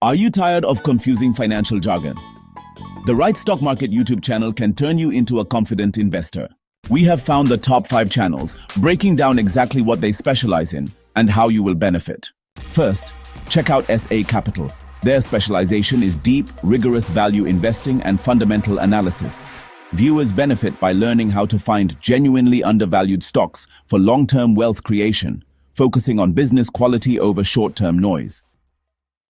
Are you tired of confusing financial jargon? The Right Stock Market YouTube channel can turn you into a confident investor. We have found the top 5 channels, breaking down exactly what they specialize in and how you will benefit. First, check out SA Capital. Their specialization is deep, rigorous value investing and fundamental analysis. Viewers benefit by learning how to find genuinely undervalued stocks for long-term wealth creation, focusing on business quality over short-term noise.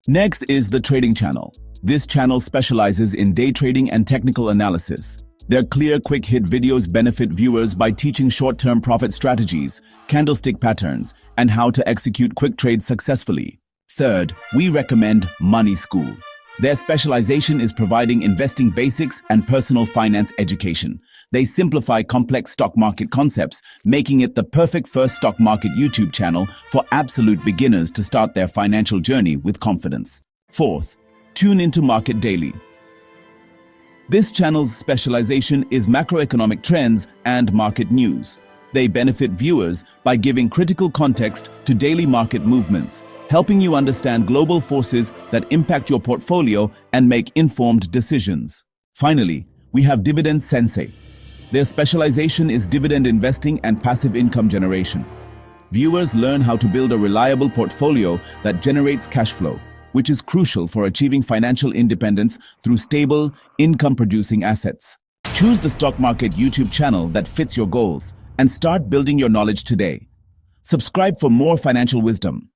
Next is the Trading Channel. This channel specializes in day trading and technical analysis. Their clear, quick-hit videos benefit viewers by teaching short-term profit strategies, candlestick patterns, and how to execute quick trades successfully. Third, we recommend Money School. Their specialization is providing investing basics and personal finance education. They simplify complex stock market concepts, making it the perfect first stock market YouTube channel for absolute beginners to start their financial journey with confidence. Fourth, tune into Market Daily. This channel's specialization is macroeconomic trends and market news. They benefit viewers by giving critical context to daily market movements, helping you understand global forces that impact your portfolio and make informed decisions. Finally, we have Dividend Sensei. Their specialization is dividend investing and passive income generation. Viewers learn how to build a reliable portfolio that generates cash flow, which is crucial for achieving financial independence through stable, income-producing assets. Choose the stock market YouTube channel that fits your goals and start building your knowledge today. Subscribe for more financial wisdom.